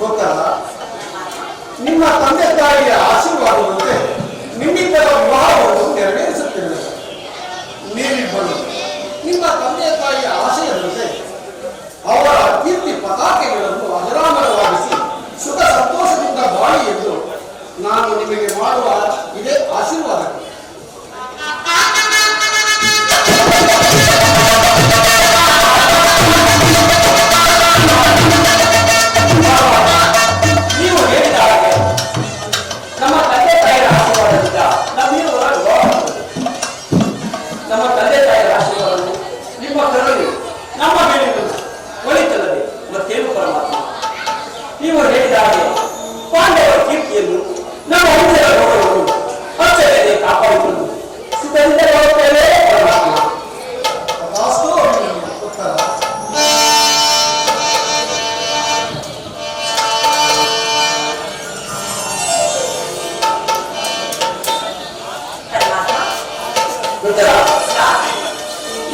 ಗೊತ್ತಲ್ಲ, ನಿಮ್ಮ ತಂದೆ ತಾಯಿಯ ಆಶೀರ್ವಾದದಂತೆ ನಿಮ್ಮಿಬ್ಬರ ವಿವಾಹವನ್ನು ನೆರವೇರಿಸುತ್ತೇನೆ. ನೀವಿಬ್ಬರು ನಿಮ್ಮ ತಂದೆ ತಾಯಿಯ ಆಶಯದಂತೆ ಅವರ ಕೀರ್ತಿ ಪತಾಕೆಗಳನ್ನು ಅಜರಾಮರವಾಗಿಸಿ ಸುಖ ಸಂತೋಷದಿಂದ ಬಾಳಿ ಎಂದು ನಾನು ನಿಮಗೆ ಮಾಡುವ ಇದೇ ಆಶೀರ್ವಾದ. ನೀವು ಹೇಳಿದ ಹಾಗೆ ನಮ್ಮ ತಂದೆ ತಾಯಿಯ ಆಶೀರ್ವಾದದಿಂದ ನಮ್ಮ ತಂದೆ ತಾಯಿಯ ಆಶೀರ್ವಾದವು ನಿಮ್ಮ ಕರುಣೆ ನಮ್ಮ ಮೇಲೆ ಒಳಿತಲ್ಲದೆ ಮತ್ತೇನು ಪರಮಾತ್ಮ. ನೀವು ಹೇಳಿದ ಹಾಗೆ ಪಾಂಡವರ ಕೀರ್ತಿಯನ್ನು ನಮ್ಮ ವಂಶದ ಗೌರವವನ್ನು ಅಚ್ಚರಿಯದೆ ಕಾಪಾಡಿಕೊಂಡು ಸುಖದಿಂದ ಬರುತ್ತೇವೆ ಪರಮಾತ್ಮ.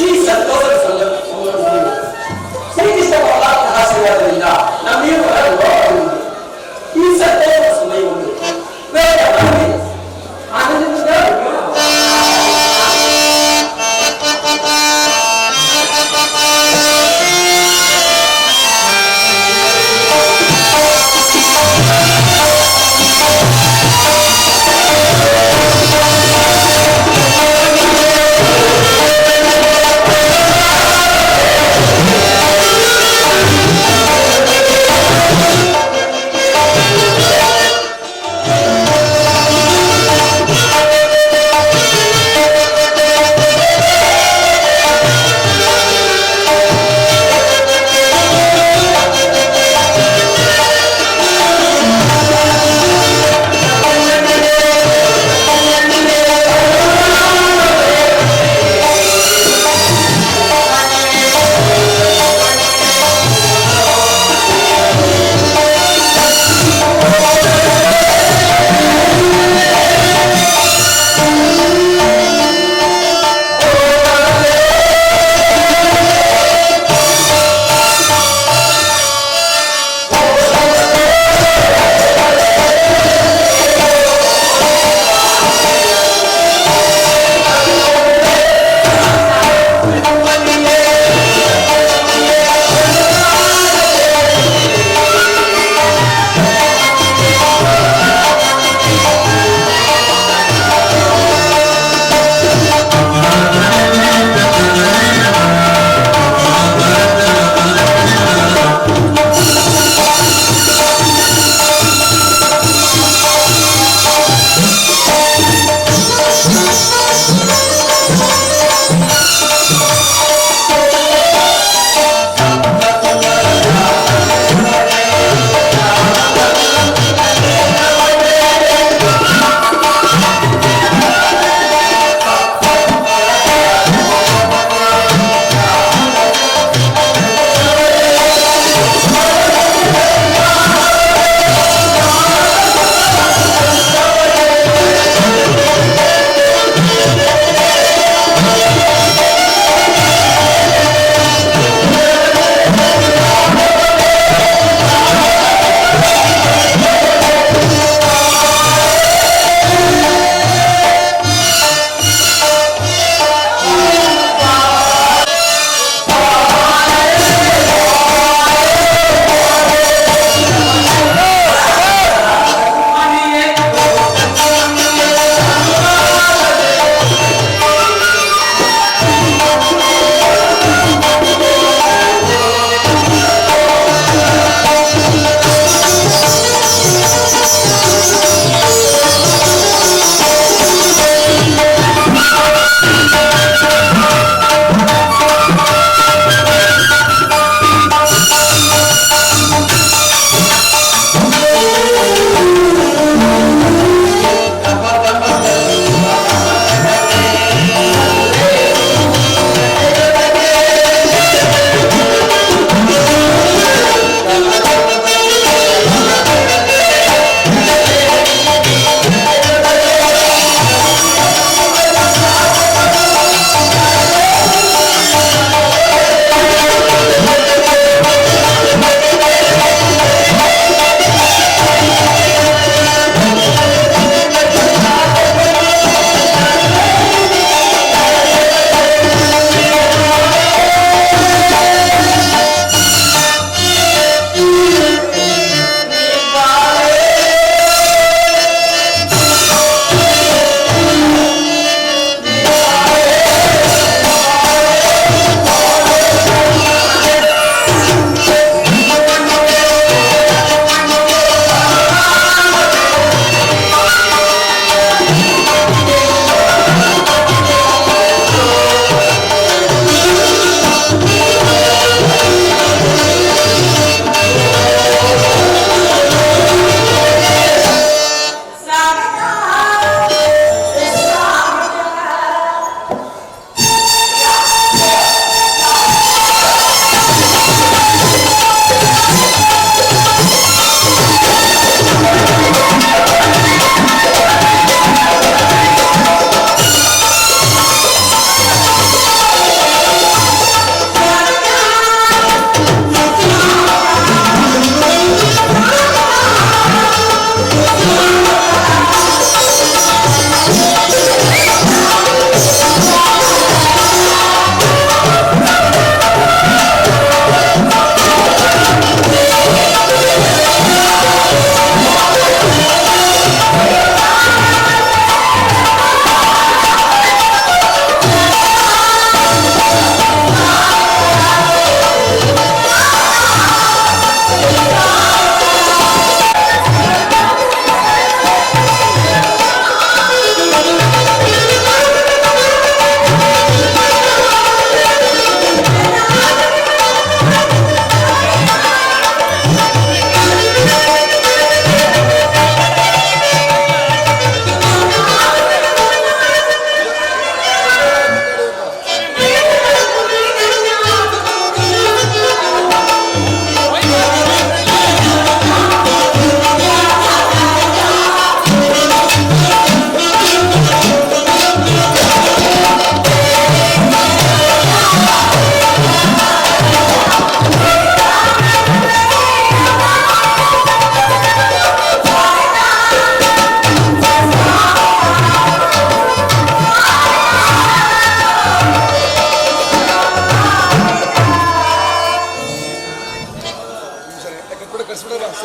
ಈ ಸಂತೋಷದ ಸಂದರ್ಭದಲ್ಲಿ ಶ್ರೀಕೃಷ್ಣ ಪರಮಾತ್ಮನ ಆಶೀರ್ವಾದದಿಂದ ನಮ್ಮೆಲ್ಲರ ಈ ಸಂತೋಷ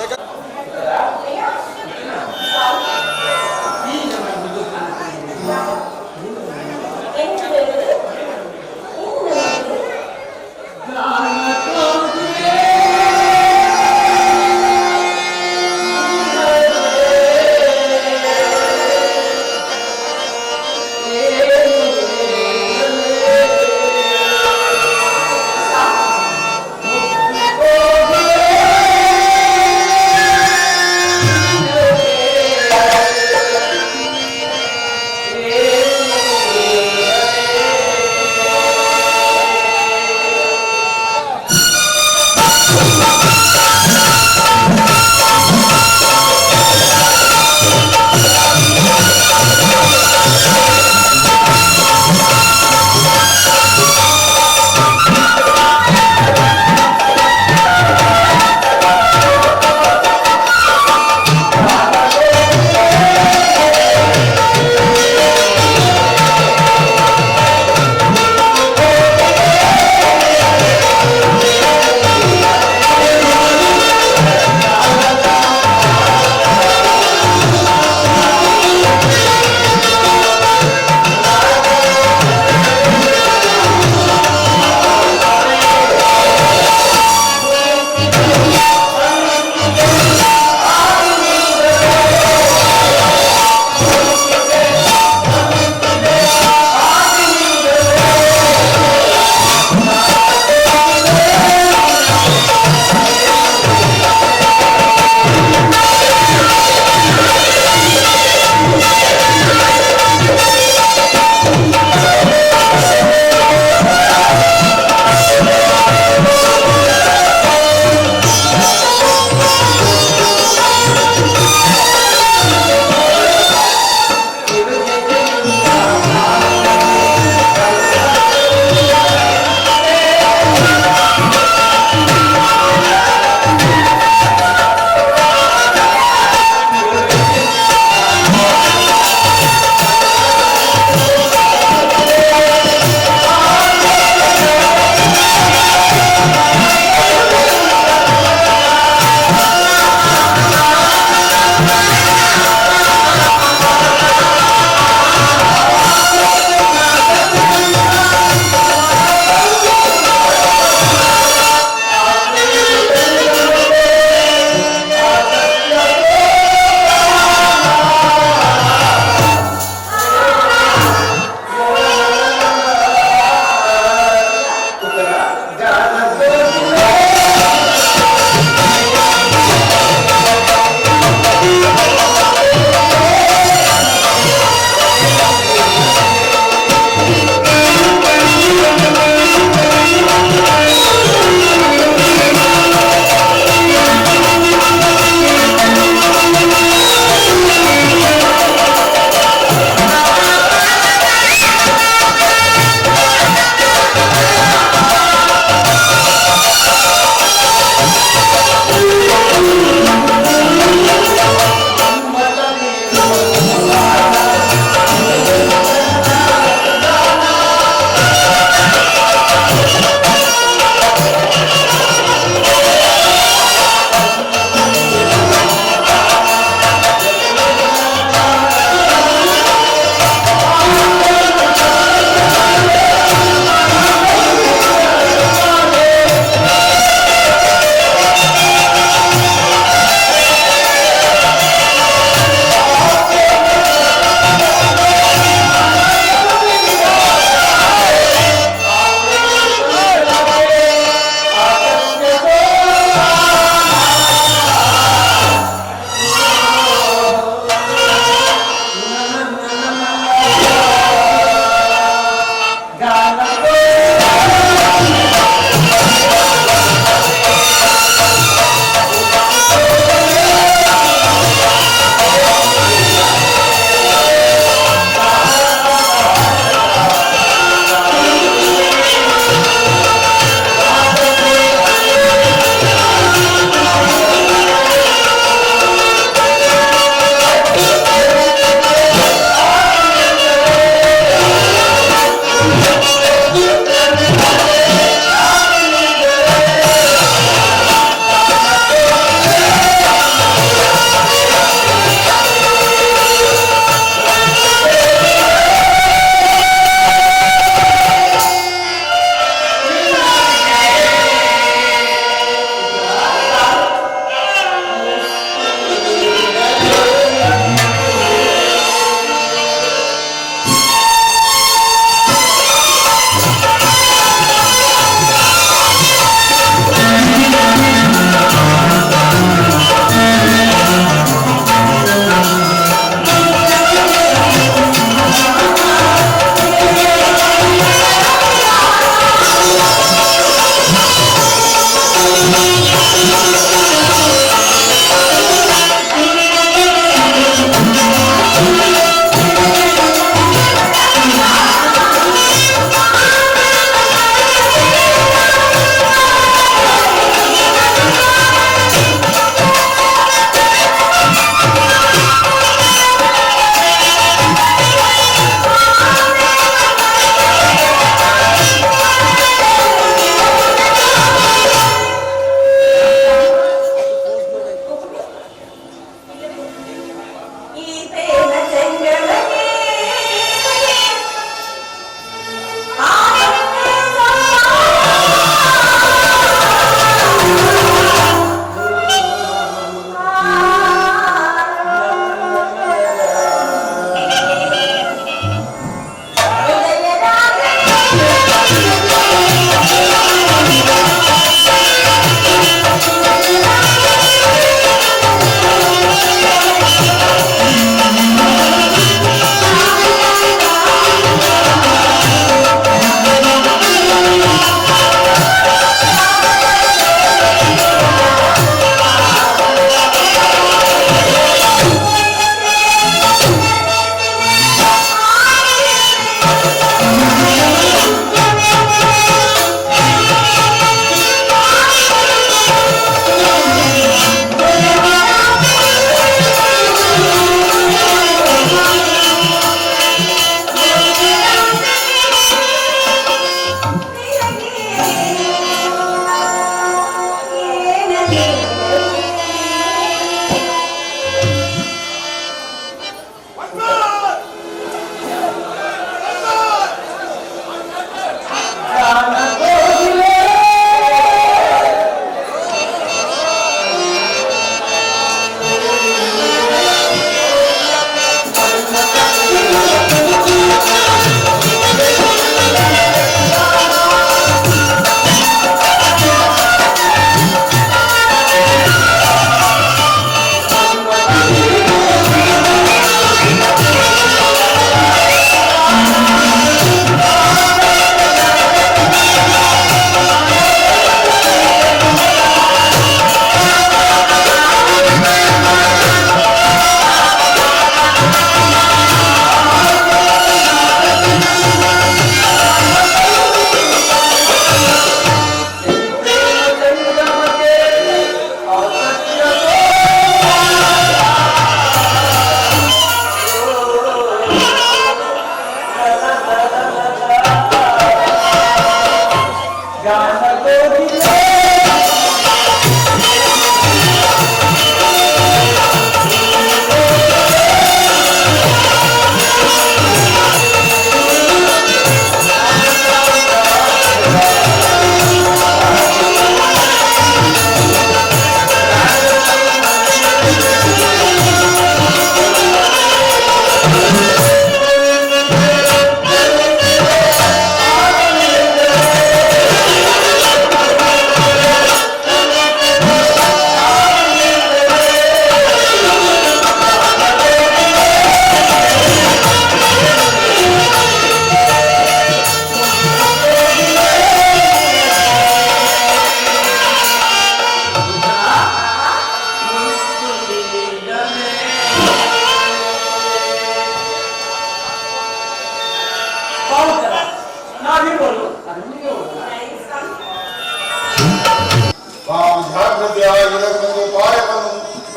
Thank you.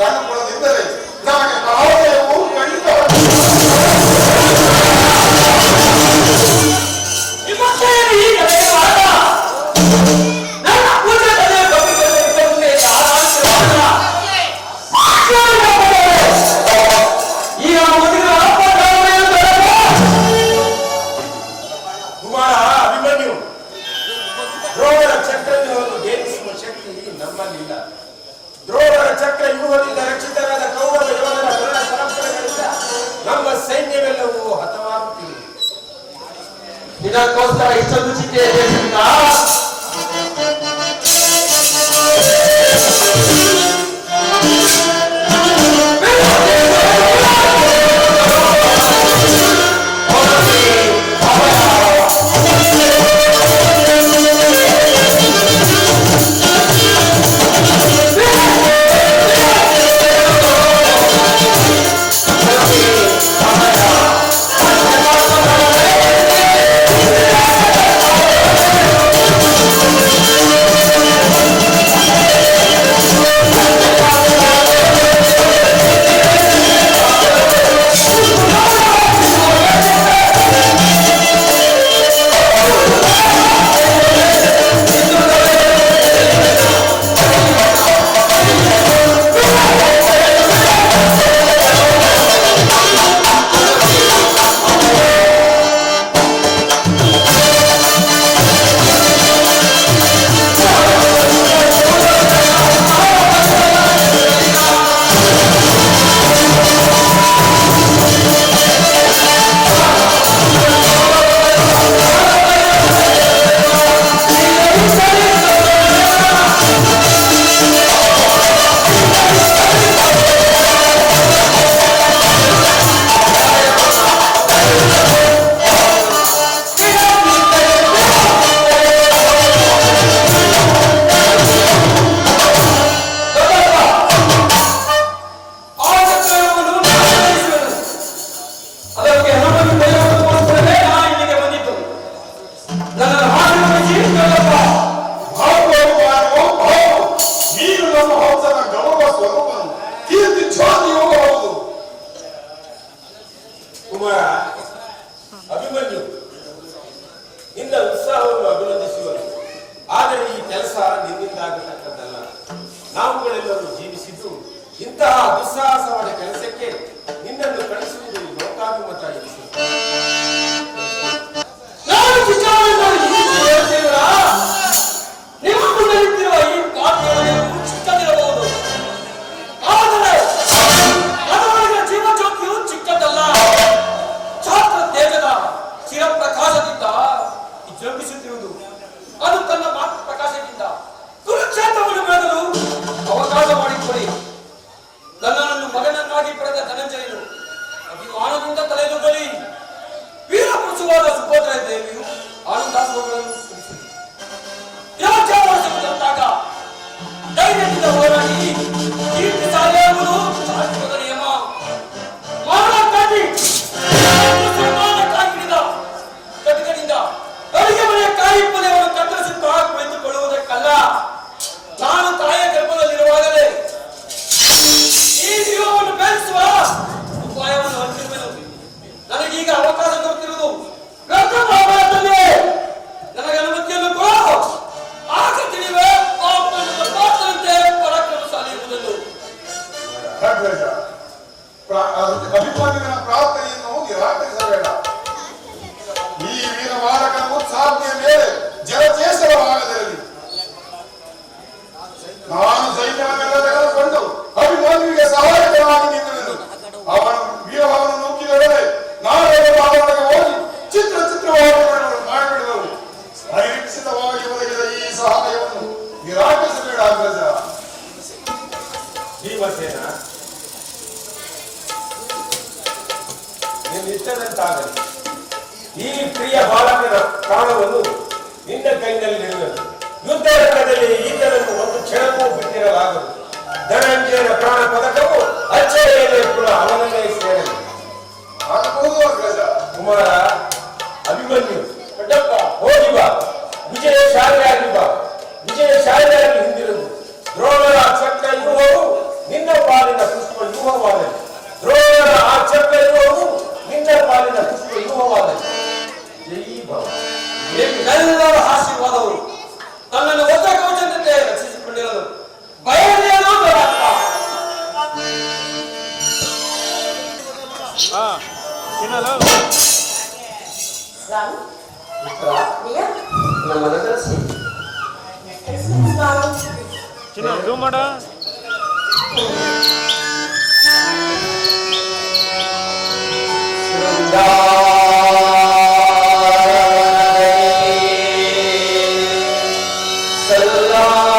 ಕಣ್ಣುಕೊಳ್ಳದಿದ್ದರೆ ನಮಗೆ ಕಾವಲೆಯು ಖಂಡಿತ ಕುಮಾರ ಅಭಿಮನ್ಯು, ದ್ರೋಣರ ಚಕ್ರವ್ಯೂಹವನ್ನು ಭೇದಿಸುವ ಶಕ್ತಿ ನಮ್ಮಲ್ಲಿಲ್ಲ. ದ್ರೋಣರ ಚಕ್ರ ವ್ಯೂಹದಿಂದ ರಕ್ಷಿತರಾದ ಕೌರವ ಯೋಧರ ಮರಣ ಪರಂಪರೆಗಳಿಂದ ನಮ್ಮ ಸೈನ್ಯವೆಲ್ಲವೂ ಹತವಾಗುತ್ತಿದೆ. ಇದಕ್ಕೋಸ್ಕರ ಇಷ್ಟೊಂದು ಚಿಂತೆ ದೇಶದಿಂದ ಕುಮಾರ ಅಭಿಮನ್ಯು, ನಿನ್ನ ಉತ್ಸಾಹವನ್ನು ಅಭಿನಂದಿಸುವರು. ಆದರೆ ಈ ಕೆಲಸ ನಿನ್ನಿಂದಾಗತಕ್ಕದ್ದಲ್ಲ. ನಾವುಗಳೆಲ್ಲರೂ ಜೀವಿಸಿದ್ದು ಇಂತಹ ದುಸ್ಸಾಹಸವಾದ ಕೆಲಸಕ್ಕೆ ನಿನ್ನನ್ನು ಕಳಿಸುವುದು ಲೋಕಾಭಿಮತ ಎನಿಸುತ್ತದೆ. ನಿಮ್ಮ ಮುಂದೆ ನಿಂತಿರುವ ಈ ಪಾತ್ರವನ್ನು ಚಿಕ್ಕದಿರಬಹುದು, ಆದರೆ ಅದರೊಳಗಿನ ಜೀವಜ್ಯೋತಿಯು ಚಿಕ್ಕದಲ್ಲ. ಛಾತ್ರ ತೇಜದ ಚಿರಪ್ರಕಾಶದಿಂದ ವಿಜೃಂಭಿಸುತ್ತಿರುವುದು. ಅದು ತನ್ನ ಮಾತ್ರ ಪ್ರಕಾಶದಿಂದ ಕುರುಕ್ಷೇತ್ರವನ್ನು ಬೆಳೆದಲು ಅವಕಾಶ ಮಾಡಿಕೊಡಿ. ನನ್ನನ್ನು ಮಗನನ್ನಾಗಿ ಪಡೆದ ಧನಂಜಯನು ಅಭಿಮಾನದಿಂದ ತಲೆದೂಗಲಿ. ವೀರಪುರುಷವಾದ ಸುಭದ್ರ ದೇವಿಯು ಆನಂದಾಶ್ರಮಗಳನ್ನು ಸುರಿಸಿದರು. ಯಾಚಾರಿಸಿದಂತಾಗ ಧೈರ್ಯದಿಂದ ಹೋರಾಡಿ ಕೀರ್ತಿ ಸಾಧಿಸುವುದು ಶಾಶ್ವತ ನಿಯಮ. ಮಾನವಕ್ಕಾಗಿ ಮುಸಲ್ಮಾನಕ್ಕಾಗಿ ಹಿಡಿದ ಕಟಕದಿಂದ ಅಡುಗೆ ಮನೆಯ ಕಾಯಿ ಪಲ್ಯವನ್ನು ಕತ್ತರಿಸುತ್ತಾ ಕುಳಿತುಕೊಳ್ಳುವುದಕ್ಕಲ್ಲ. ನಾನು ತಾಯಿಯ ಗರ್ಭದಲ್ಲಿರುವಾಗಲೇ ಈ ಜೀವವನ್ನು ಬೆಳೆಸುವ ಉಪಾಯವನ್ನು ಹಂಚಿರುವೆನು. ನನಗೀಗ ಅವಕಾಶ ದೊರೆತಿರುವುದು ನನಗೆ ಅನುಮತಿಯನ್ನು ಕೊಡು. ಆಗ ತಿಳಿವೆ ಪಾತ್ರರಂತೆ ಪರಾಕ್ರಮಶಾಲಿ ಇರುವುದನ್ನು. ಅಭಿಮಾನಿಗಳ ಪ್ರಾರ್ಥನೆಯನ್ನು ನಿರಾಕರಿಸಬೇಡ. ಈ ವೀರ ಬಾಲಕನ ಉತ್ಸಾಹತೆಯ ಮೇಲೆ ಜಲಚೇಷ್ಟರವಾಗದಿರಲಿ. ನಾನು ಸೈನ್ಯವನ್ನೆಲ್ಲ ತೆಗೆದುಕೊಂಡು ಅಭಿಮಾನಿಗೆ ಸಹಾಯಕವಾಗಿ ನಿಂತನು. ಅವನ ವ್ಯೂಹವನ್ನು ನುಗ್ಗಿದರೆ ನಾಳೆ ಭಾಗವೊಳಗೆ ಹೋಗಿ ಚಿತ್ರವಾಗಿ ಮಾಡಿಬಿಡುವರು. ಅನಿರೀಕ್ಷಿತವಾಗಿ ಒದಗಿದ ಈ ಸಹಾಯವನ್ನು ನಿರಾಕರಿಸಬೇಡ ಅಗ್ರಜ. ಭೀಮಸೇನ, ನಿನ್ನಿಷ್ಟದಂತಾಗಲಿ. ಈ ಪ್ರಿಯ ಬಾಲಕನ ಪ್ರಾಣವನ್ನು ನಿನ್ನ ಕೈನಲ್ಲಿರುವುದು. ಯುದ್ಧ ರಂಗದಲ್ಲಿ ಈತನನ್ನು ಒಂದು ಕ್ಷಣಕ್ಕೂ ಬಿಟ್ಟಿರಲಾಗದು. ಧನಂಜಯನ ಪ್ರಾಣ ಪದಕವು ಅಚ್ಚರಿಯಲ್ಲಿ ಕೂಡ ಅವನನ್ನೇ ಸೇರಲಿ. ಆಗಬಹುದು ಅಗ್ರಜ. ಕುಮಾರ ಅಭಿಮನ್ಯು, ಹೋಗಿ ಬಾ. ವಿಜಯಶಾಲಿಯಾಗಿ ಬಾ. ವಿಜಯಶಾಲಿಯಾಗಿ ಹಿಂದಿರುವುದು. ದ್ರೋಣರ ಚಕ್ರ ಇರುವವರು ನಿನ್ನ ಪಾಲಿನ ರಾಮ್ ನೀಯ ನಮ್ಮ ನಗರಸಿ ಚಿನ್ನ ಜೂಮ್ ಮಾಡ Hallelujah.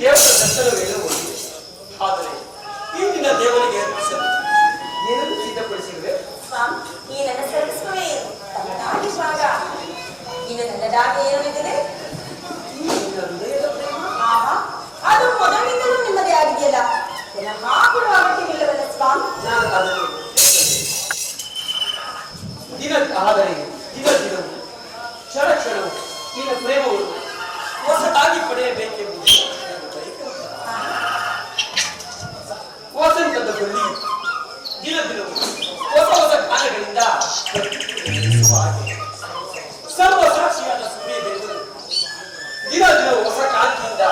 ದೇವರ ದರ್ಶನವೇನೋ ಹೋಗಿದೆ. ಆದರೆ ಈ ದಿನ ದೇವರಿಗೆ ಅರ್ಪಿಸಲು ಏನನ್ನು ಸಿದ್ಧಪಡಿಸಿರುವೆ? ಸ್ವಾಮಿ, ಈ ನನ್ನ ಸರ್ವಸ್ವವೇ ತನ್ನದಾಗಿ ಭಾಗ. ಇನ್ನು ನನ್ನದಾಗಿ ಏನಿದೆ? ನಿನ್ನ ಹೃದಯದ ಪ್ರೇಮ ಆಹಾ, ಅದು ಮೊದಲಿನಿಂದಲೂ ನಿಮ್ಮದೇ ಆಗಿದೆಯಲ್ಲ. ಕೊಡುವ ಅಗತ್ಯವಿಲ್ಲವಲ್ಲ ಸ್ವಾಮಿ. ನಾನು ಅದನ್ನು ದಿನ ಆದರೆ ದಿನವು ಕ್ಷಣ ಕ್ಷಣವು ನಿನ್ನ ಪ್ರೇಮವನ್ನು ಹೊಸದಾಗಿ ಪಡೆಯಬೇಕೆಂಬುದು ವಸಂತದ ಬಳ್ಳಿ ದಿನವು ಹೊಸ ಹೊಸ ಗಾನಗಳಿಂದ ಸರ್ವ ಸಾಕ್ಷಿಯಾದ ಸೂರ್ಯದೇವರು ದಿನವು ಹೊಸ ಕಾಂತಿಯಿಂದ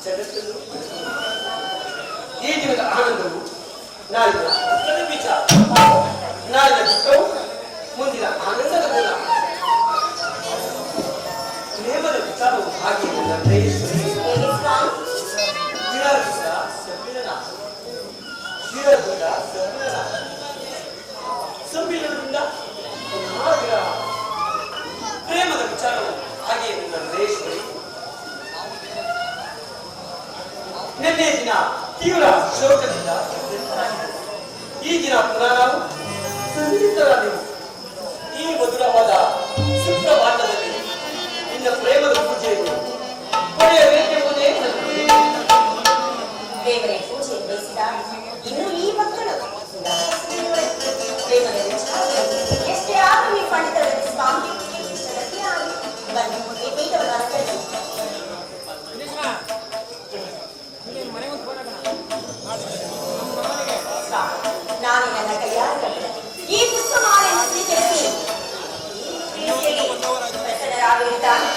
ಜಗತ್ತನ್ನು ಈ ದಿನದ ಆನಂದವು ನಾಳಿನ ದುಃಖದ ಬೀಜ, ನಾಳಿನ ದುಃಖವು ಮುಂದಿನ ಆನಂದದ ಮೂಲ. ಪ್ರೇಮದ ವಿಚಾರವು ಹಾಗೆ ನನ್ನ ಪ್ರೇಯಸ್ವರಿ ಹೇಗೆ ಸ್ವಾಮಿ? ವಿರಾಜಿತ ಸಮ್ಮಿಲನ, ವಿರಹದ ಸಮ್ಮಿಲನ, ಸಮ್ಮಿಲನದಿಂದ ಪುನಃ ವಿರಹ. ಪ್ರೇಮದ ವಿಚಾರವು ಹಾಗೆ ನನ್ನ ಪ್ರೇಯಸ್ವರಿ. ನಿನ್ನೆ ದಿನ ತೀವ್ರ ಶೋಕದಿಂದ ಈ ದಿನ ಪುನಃ ನಾವು ಸಂಗೀತರಾದೆವು. ಈ ಮಧುರವಾದ ಸುಪ್ರಭಾತದಲ್ಲಿ ನಿನ್ನ ಪ್ರೇಮದ ಪೂಜೆಯನ್ನು ಪಡೆಯಬೇಕೆಂಬುದೇ ನನ್ನ ದೇವರೇ ಪೂಜೆ ಬಯಸಿದ ಇನ್ನು ಈ ಮಕ್ಕಳು ಪ್ರೇಮದ ವಿಚಾರ ಎಷ್ಟೇ ಆದರೂ ಈ ಪಂಡಿತರಲ್ಲಿ ಸ್ವಾಮಿ ಇಷ್ಟಕ್ಕೆ ಆಗಿ ಬಂದು ಈ ಪೀಠವನ್ನು ಅಲಂಕರಿಸಿ ನಾನೇ ನನ್ನ ಕೈಯಾರ ಈ ಪುಷ್ಪಮಾಲೆಯನ್ನು ಸ್ವೀಕರಿಸಿ ಈ ಪ್ರೀತಿಯಲ್ಲಿ ಪ್ರಸನ್ನರಾಗಿರುತ್ತಾನೆ.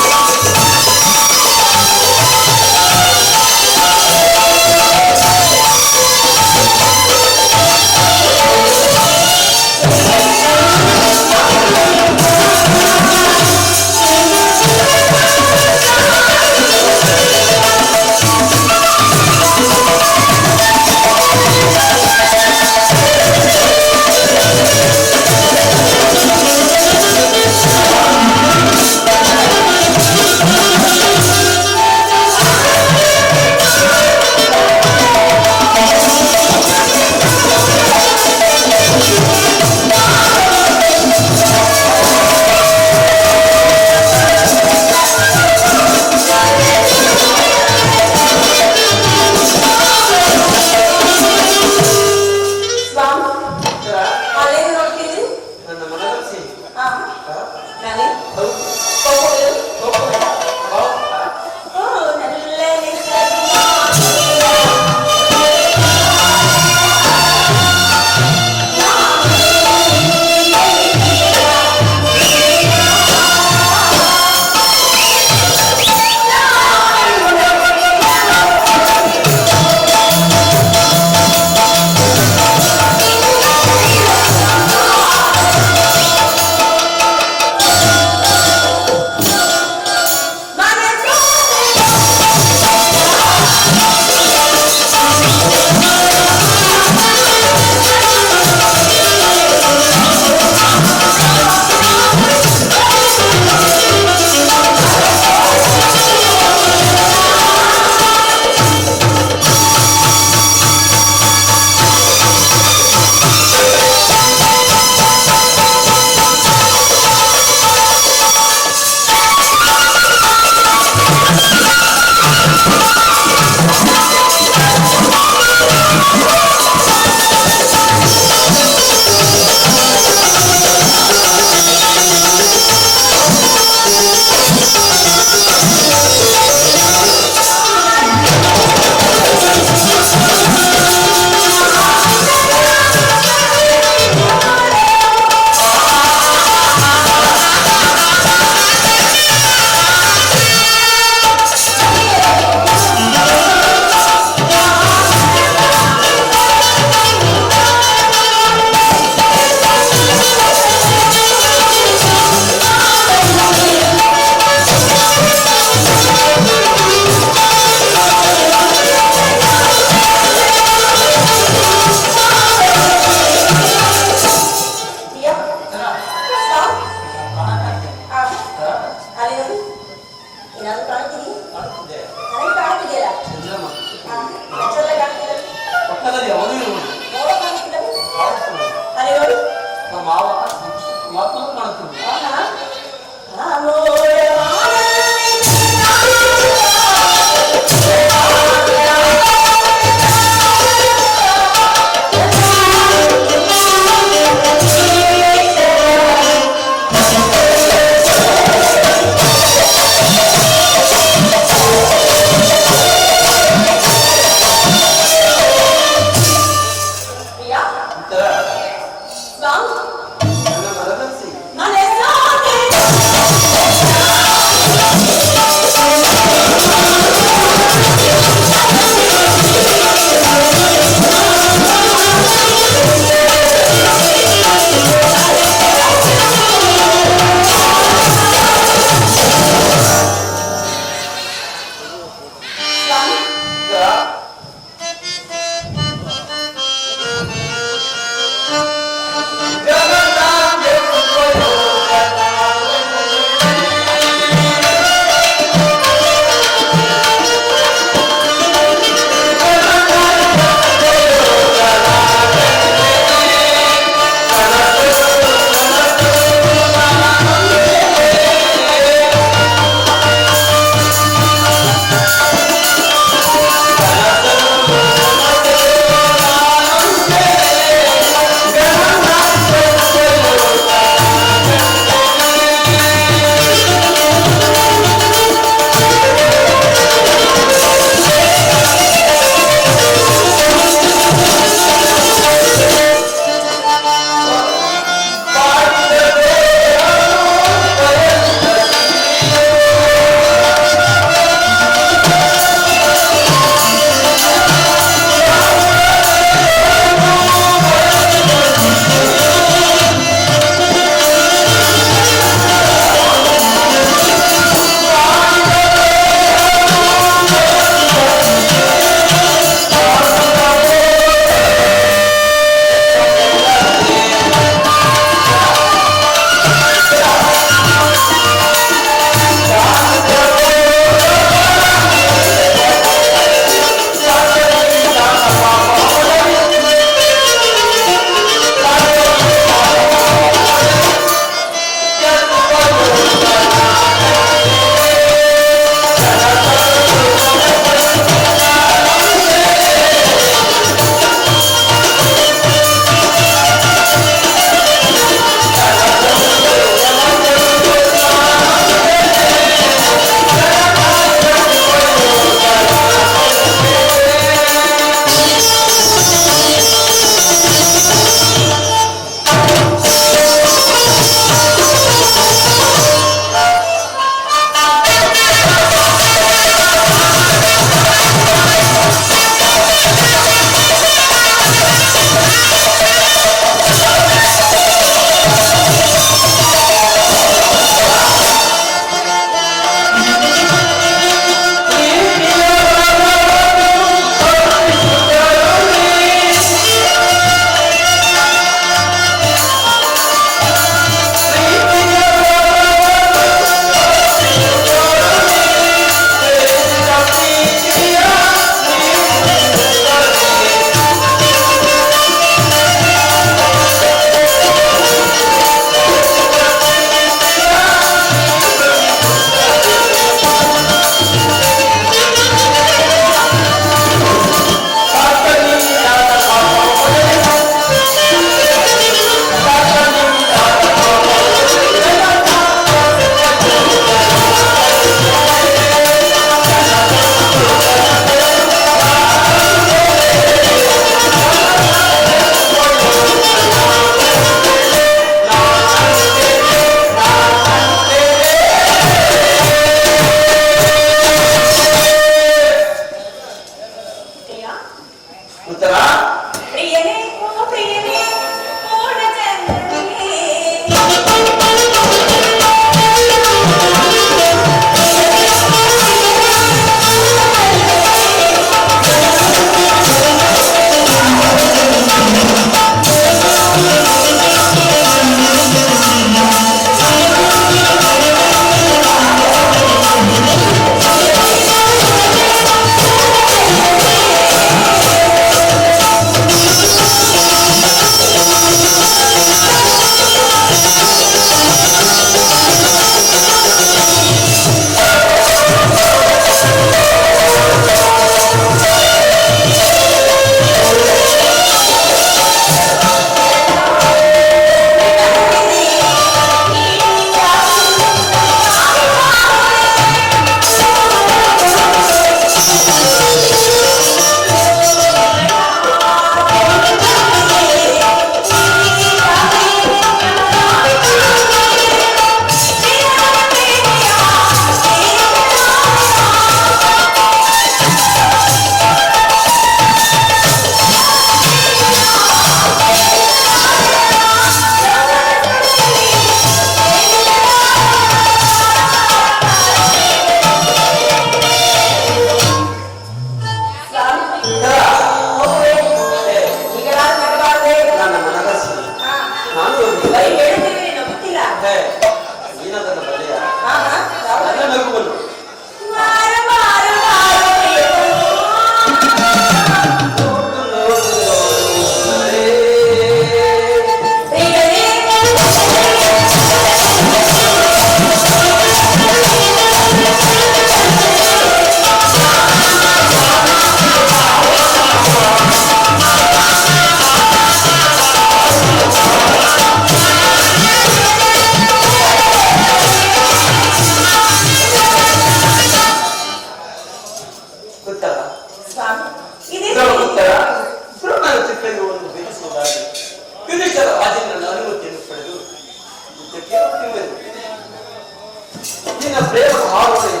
ನಿನ್ನ ಪ್ರೇಮದ ಹಾರುಗಳು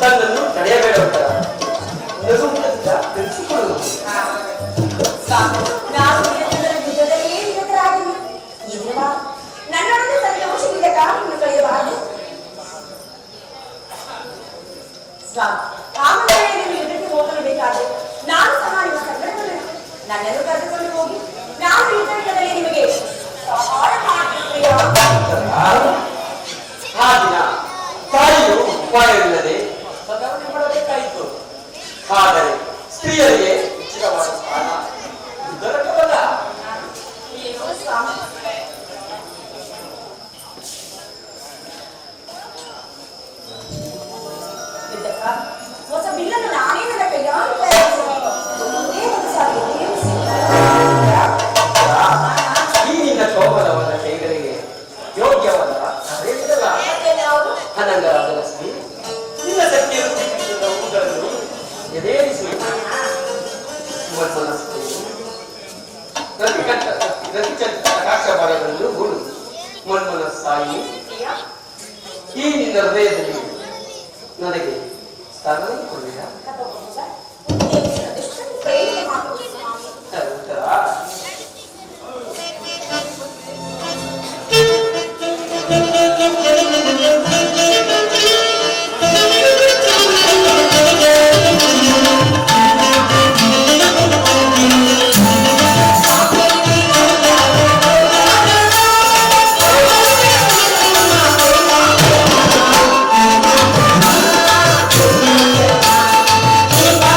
ತನ್ನನ್ನು ತಡೆಯಬೇಡ ಉತ್ತರ ನಗುಮುಖದಿಂದ ತಿಳಿಸಿಕೊಳ್ಳುವುದು. ಸ್ವಾಮಿ, ನಾವು ನಿರಂತರ ಯುದ್ಧದಲ್ಲಿಯೇ ನಿರತರಾಗಿಲ್ಲ. ಇರುವ ನನ್ನೊಡನೆ ಸಂತೋಷದಿಂದ ಕಾಲವನ್ನು ಕಳೆಯಬಾರದು. ಸ್ವಾಮಿ, ಆಮೇಲೆ ನೀವು ಯುದ್ಧಕ್ಕೆ ಹೋಗಲು ಬೇಕಾದ್ರೆ ನಾನು ಸಹ ನಿಮ್ಮ ಸಂಗಡವನ್ನು ನನ್ನನ್ನು ಕರೆದುಕೊಂಡು ಹೋಗಿ ನಾನು ಯುದ್ಧದಲ್ಲಿ ನಿಮಗೆ ಸಹಾಯ ಮಾಡುತ್ತೇನೆ. ಆ ದಿನ ತಾಯಿಯು ಉಪಾಯವಿಲ್ಲದೆ ಸದಾವಣೆ ಮಾಡಬೇಕಾಯಿತು. ಆದರೆ ಸ್ತ್ರೀಯರಿಗೆ ಉಚಿತವಾದ ಸ್ಥಾನ ದೊರಕಬಲ್ಲ. ಏನು ಸ್ವಾಮಿ? ಯುದ್ಧಕ್ಕ ಹೊಸ ಬಿಲ್ಲನ್ನು ನಾನೇ ನನ್ನ ಕೈಯಾರೆ ತಯಾರಿಸಿದೆ. ಒಂದೇ ಒಂದು ಸಾರಿ ಈ ನಿನ್ನ ಶೋಭನವಾದ ಕೈಗಳಿಗೆ ಯೋಗ್ಯವಾದ ಅದೇನಿರಲ್ಲ. ಅವರು ಅನಂಗರಾದ ಲಕ್ಷ್ಮಿ ನಿನ್ನ ಶಕ್ತಿಯನ್ನು ಪ್ರೀತಿಸಿದ ಹೂಗಳನ್ನು ಎದೇರಿಸಿ ಪ್ರಕಾಶವಾದಗಳನ್ನು ಗೂಡು ಮನ್ಮನ ಸಾಯಿ ಈ ನಿನ್ನ ಹೃದಯದಲ್ಲಿ ನನಗೆ ಸ್ಥಾನ ಕೊಡಲಿಲ್ಲ. ಪ್ರೇರಣೆ ಮಾಡುವುದು ಸ್ವಾಮಿ. ಉತ್ತರ Thank you.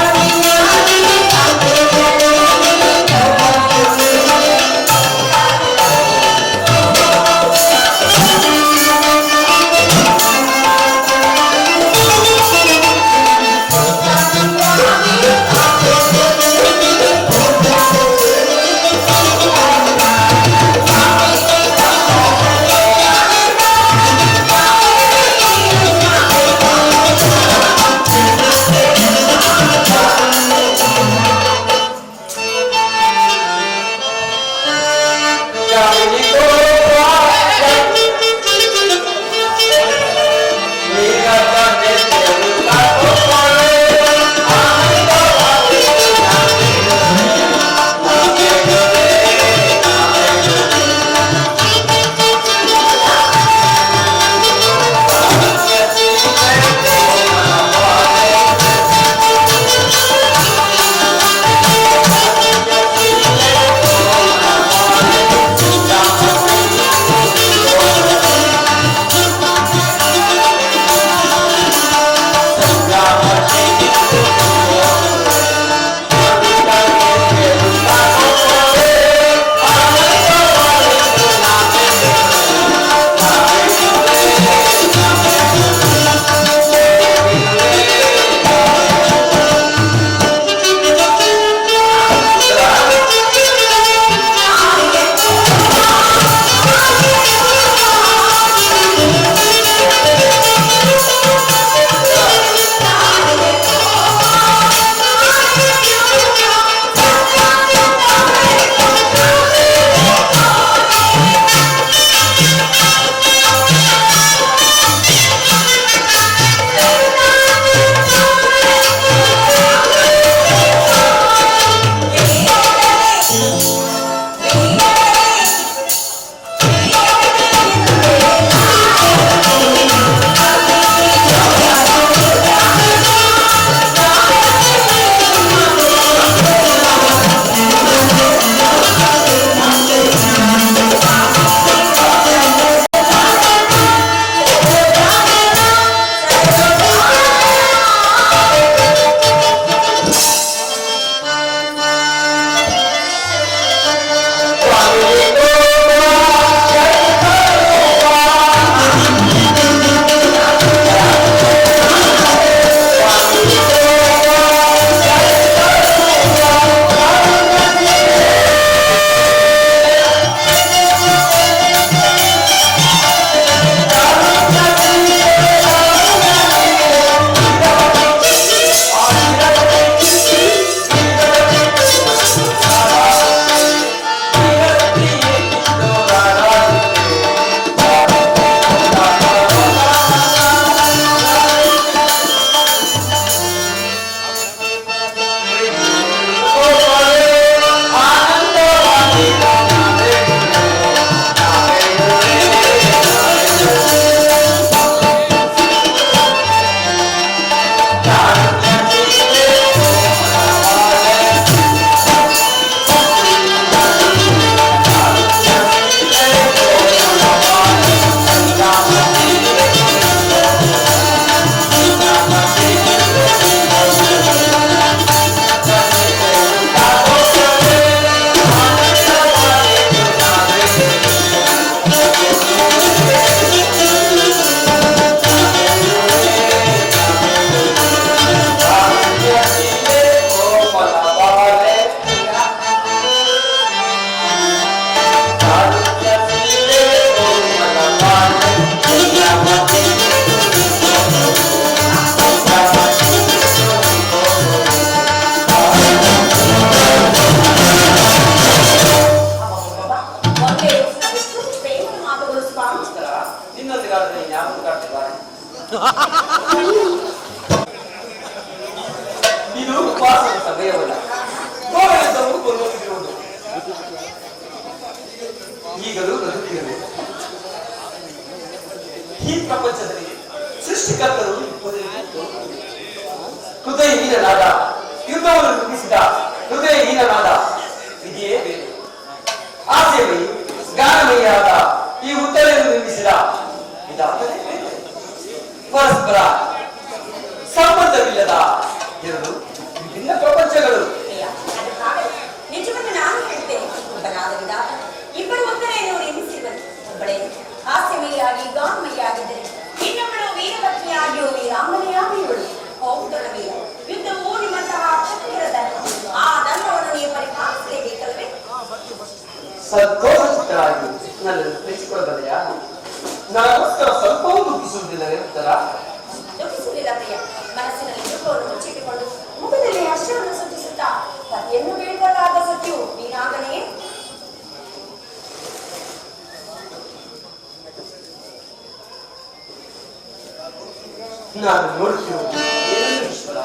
ಮಾತಾಡಿದ್ರೆ ಯಾರು ಕಾಡ್ತಿದ್ದಾರೆ? ಇದು ಉಪವಾಸದ ಸಮಯವಲ್ಲ, ಗೋವಿಂದವು ಕೊಂದೊಂದಿರುವುದು. ಈಗಲೂ ಬದುಕಿರಬೇಕು. ಈ ಪ್ರಪಂಚದಲ್ಲಿ ಸೃಷ್ಟಿಕರ್ತರು ಹೃದಯಹೀನನಾದ, ಯುದ್ಧವನ್ನು ರೂಪಿಸಿದ ಹೃದಯಹೀನನಾದ ವಿಧಿಯೇ ಬೇರೆ. ಆಸೆಮಯಿ ಗಾನಮಯಿಯಾದ ಈ ಉತ್ತರೆಯನ್ನು ನಿರ್ಮಿಸಿದ ವಿಧಾನವೇ ಬೇರೆ. ಪರಸ್ಪರ ಸಂಬಂಧವಿಲ್ಲದ ಎರಡು ವಿಭಿನ್ನ ಪ್ರಪಂಚಗಳು. ಪ್ರಿಯ, ಅದಕ್ಕಾಗಲ್ಲ. ನಿಜವನ್ನು ನಾನು ಹೇಳ್ತೇನೆ. ಒಬ್ಬನಾದ ವಿಧಾತ ಇಬ್ಬರು ಉತ್ತರೆಯನ್ನು ನಿರ್ಮಿಸಿರುವರು. ಒಬ್ಬಳೇ ಹಾಸ್ಯಮಯಿಯಾಗಿ ಗಾನಮಯಿಯಾಗಿದ್ದರೆ ಇನ್ನೊಬ್ಬಳು ವೀರಪತ್ನಿಯಾಗಿಯೂ ವೀರಾಂಗನೆಯಾಗಿರುವಳು. ಹೌದಲ್ಲ ವೀರ, ಯುದ್ಧವು ನಿಮ್ಮಂತಹ ಕ್ಷತ್ರಿಯರ ಧರ್ಮ. ಆ ಧರ್ಮವನ್ನು ನೀವು ಪರಿಪಾಲಿಸಲೇಬೇಕಲ್ವೇ? ಸಂತೋಷ ಚಿತ್ತರಾಗಿ ನನ್ನನ್ನು ತಿಳಿಸಿಕೊಳ್ಳಬಲ್ಲೆಯಾ? ನನಗೋಸ್ಕರ ಸ್ವಲ್ಪವೂ ದುಃಖಿಸುವುದಿಲ್ಲವೇ ಉತ್ತರ? ದುಃಖಿಸುವುದಿಲ್ಲ ಪ್ರಿಯ. ಮನಸ್ಸಿನಲ್ಲಿ ದುಃಖವನ್ನು ಮುಚ್ಚಿಟ್ಟುಕೊಂಡು ಮುಖದಲ್ಲಿ ಹರ್ಷವನ್ನು ಸೂಚಿಸುತ್ತಾ ಪತಿಯನ್ನು ಬೀಳ್ಕೊಳ್ಳಾದ ಸತ್ಯವು ವೀರಾಂಗನೆಯೇ. ನಾನು ನೋಡುತ್ತಿರುವುದು ಏನೆಂದು ಈಶ್ವರ?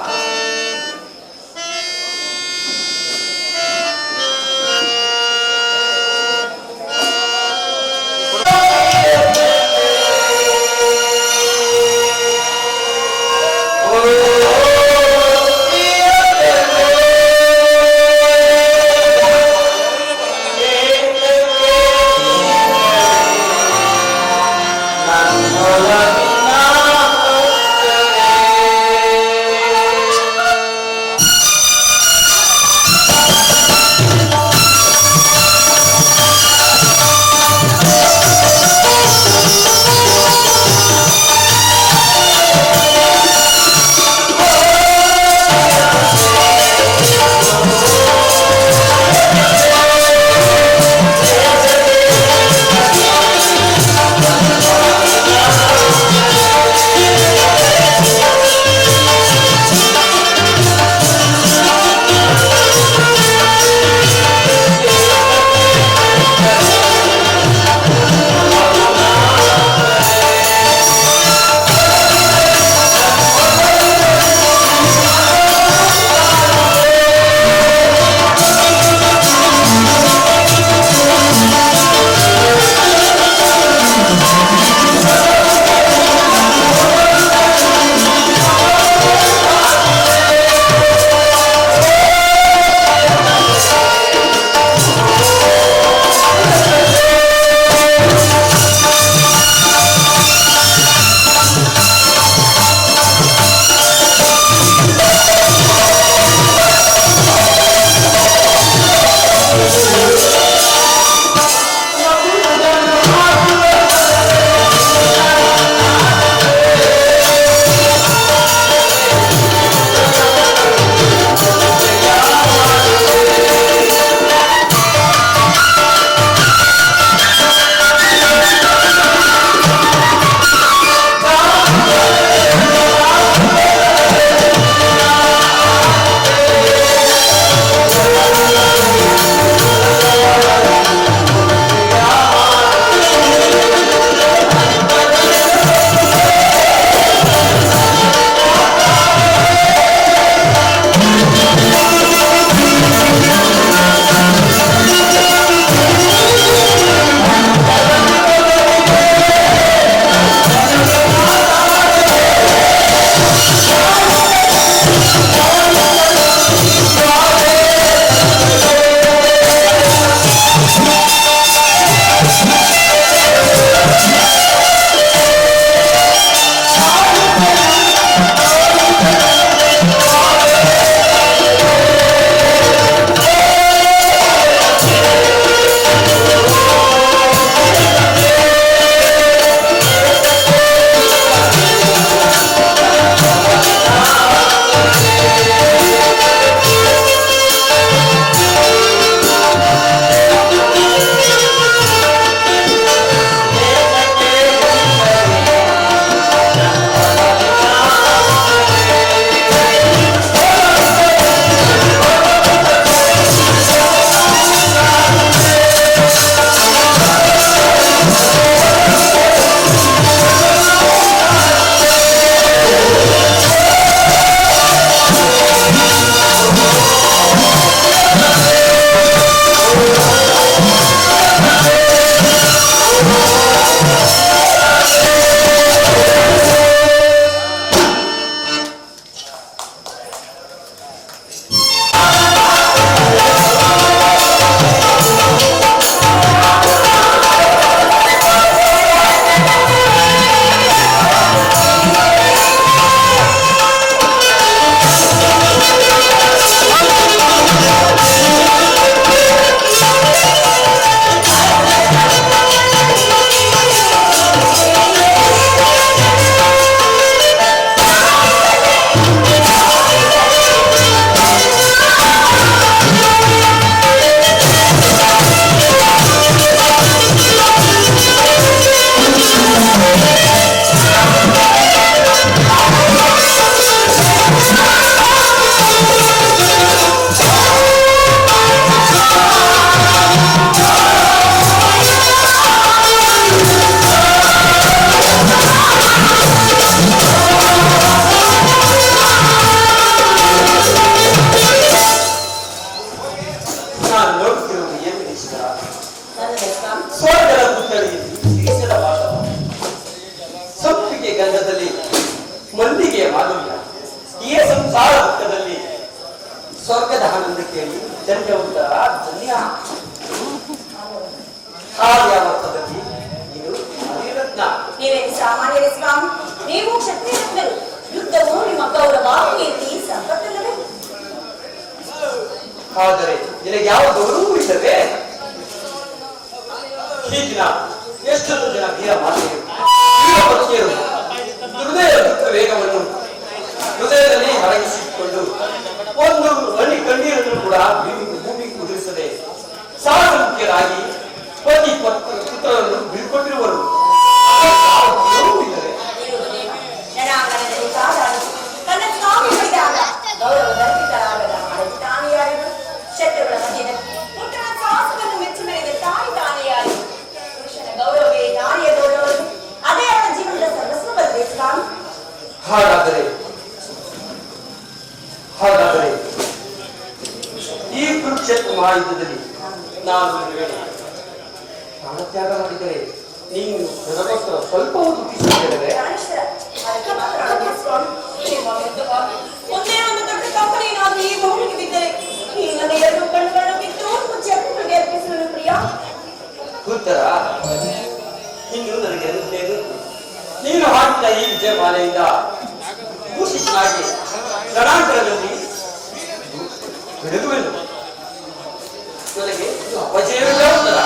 ಗಂಧದಲ್ಲಿ ಮಲ್ಲಿಗೆಯ ಮಾಧುರ್ಯ, ಈ ಸಂಸಾರ ದುಃಖದಲ್ಲಿ ಸ್ವರ್ಗದ ಆನಂದ ಕೇಳಿ ಧನ್ಯ ಉತ್ತರ ಧನ್ಯ. ಆರ್ಯಾವರ್ತದಲ್ಲಿ ಇದು ಹರಿರತ್ನ. ನೀವೇನು ಸಾಮಾನ್ಯರೇ ಸ್ವಾಮಿ? ನೀವು ಕ್ಷತ್ರಿಯ ರತ್ನರು. ಯುದ್ಧವು ನಿಮ್ಮ ಗೌರವ ಕೀರ್ತಿ ಸಂಪತ್ತಲ್ಲವೇ? ಆದರೆ ನಿನಗೆ ಯಾವ ಗೌರವವೂ ಇಲ್ಲವೇ? ಈ ದಿನ ಎಷ್ಟೊಂದು ಜನ ವೀರ ಮಾತೆಯರು, ವೀರ ಪತ್ನಿಯರು ಹೃದಯ ದುಃಖ ವೇಗವನ್ನು ಹೃದಯದಲ್ಲಿ ಅಡಗಿಸಿಕೊಂಡು ಒಂದು ಹನಿ ಕಣ್ಣೀರನ್ನು ಕೂಡ ಭೂಮಿಗೆ ಕುದಿರಿಸದೆ ಸಾಹಸ ಮುಖ್ಯರಾಗಿ ಪತಿ ಪುತ್ರರನ್ನು ಬೀಳ್ಕೊಟ್ಟಿರುವರು. ಇಲ್ಲವೇ? ರಣಾಂಗಣದಲ್ಲಿ ಕಾದಾಡಿ ತನ್ನ ಸ್ವಾಮಿ ಹಿಡಿದಾಗ ಗೌರವದಂತಿತರಾಗದ ತಾನೆಯಾರಿಗಳು. ಶತ್ರುಗಳ ಮಧ್ಯದಲ್ಲಿ ಪುತ್ರನ ಸಾಹಸವನ್ನು ಮೆಚ್ಚಿ ಮೆರೆದ ತಾಯಿ ತಾನೆಯಾರಿಗಳು. ಪುರುಷನ ಗೌರವವೇ ನಾರಿಯ ಗೌರವ. ಅದೇ ಅವನ ಜೀವನದ ಸರ್ವಸ್ವವಲ್ಲದೆ ಸ್ವಾಮಿ? ಹಾಗಾದರೆ ಈ ಕುರುಕ್ಷೇತ್ರ ಮಹಾಯುದ್ಧದಲ್ಲಿ ನಾನು ಪ್ರಾಣತ್ಯಾಗ ಮಾಡಿದರೆ ನೀನು ನನಗೋಸ್ಕರ ಸ್ವಲ್ಪವೂ ದುಃಖಿಸುತ್ತೇವೆ. ಪ್ರಾಣೇಶ್ವರ, ಅದಕ್ಕೆ ಮಾತನಾಡಬೇಡಿ ಸ್ವಾಮಿ. ನಿಮ್ಮ ಯುದ್ಧವಾಗಿ ಒಂದೇ ಒಂದು ದೊಡ್ಡ ಕಂಪನಿಯಾಗಿ ಈ ಭೂಮಿಗೆ ಬಿದ್ದರೆ ಈ ನನ್ನ ಎರಡು ಕಣ್ಣುಗಳನ್ನು ಬಿಟ್ಟು ಮುಚ್ಚಿ ಅಪ್ಪನಿಗೆ ಅರ್ಪಿಸಲು ಪ್ರಿಯ. ಉತ್ತರ ಇನ್ನು ನನಗೆ ಅನುಜ್ಞೆಯನ್ನು ನೀನು ಹಾಕಿದ ಈ ವಿಜಯಮಾಲೆಯಿಂದ ಭೂಷಿತನಾಗಿ ರಣಾಂಗಣದಲ್ಲಿ ಬೆಳೆದುವೆನು. ನನಗೆ ಅಪಜಯವಿಲ್ಲ ಉತ್ತರ.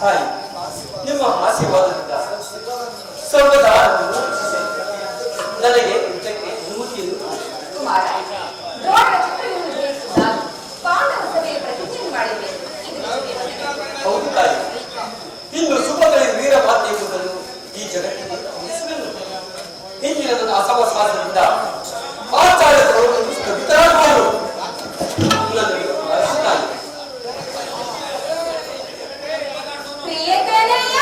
ತಾಯಿ, ನಿಮ್ಮ ಆಶೀರ್ವಾದದಿಂದ ಸರ್ವದಾ ನನಗೆ ಯುದ್ಧಕ್ಕೆ ಅನುಮತಿಯನ್ನು ಕುಮಾರ, ದ್ರೋಣರ ಚಕ್ರವನ್ನು ಜಯಿಸಿದಾಗ ಪಾಂಡವ ಸಭೆಯಲ್ಲಿ ಪ್ರತಿಜ್ಞೆ ಮಾಡಿದೆ. ಇದು ಹೌದು ತಾಯಿ, ಇಂದು ಸುಭದಲ್ಲಿ ವೀರ ಮಾತೆ ಎಂಬುದನ್ನು ಈ ಜಗತ್ತಿಗೆ ತಿಳಿಸುವೆನು. ಹಿಂದಿನ ನನ್ನ ಅಸಮಸಾರದಿಂದ ಆಚಾರ್ಯ ದ್ರೋಣರು ಸ್ಥಗಿತರಾಗುವರು. ನನಗೆ ಅರಿಶಿತಾಯಿ. ಪ್ರಿಯತನಯ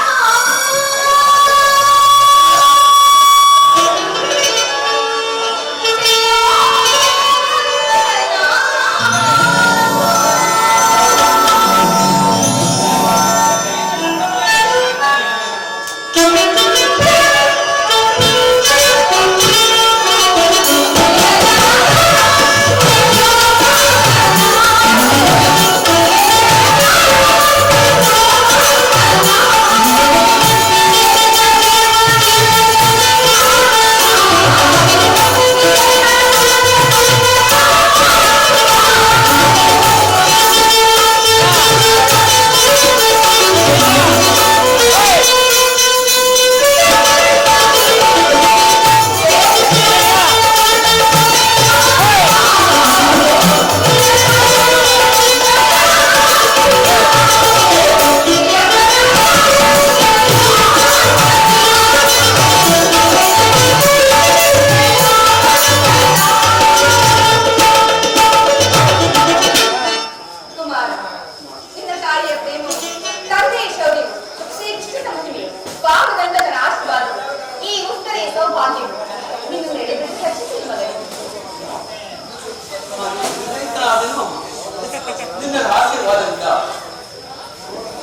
ನಿನ್ನ ಆಶೀರ್ವಾದದಿಂದ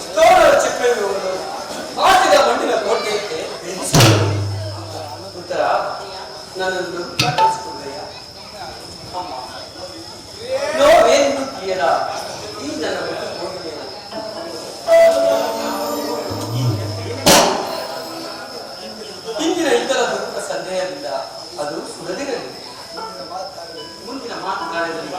ಸ್ತೋಮರ ಚಕ್ರವ್ಯೂಹವನ್ನು ಆಟಿದ ಮಣ್ಣಿನ ಕೋಟೆಯಂತೆ ಬೆಳೆಸಿದರು. ಉತ್ತರ ನನ್ನನ್ನು ಕಟ್ಟಿಸಿಕೊಂಡೆಯ ಅಮ್ಮ, ನೋವೇನು ತಿಳಿಯದ ಈ ನನ್ನ ಬಿಟ್ಟು ಹೋಗಿದೆಯಲ್ಲ. ಹಿಂದಿನ ಇತರ ದುಃಖ ಸಂದೇಹದಿಂದ ಅದು ಸುರದಿರಲಿ. ಮುಂದಿನ ಮಾತುಗಾರರಲ್ಲಿ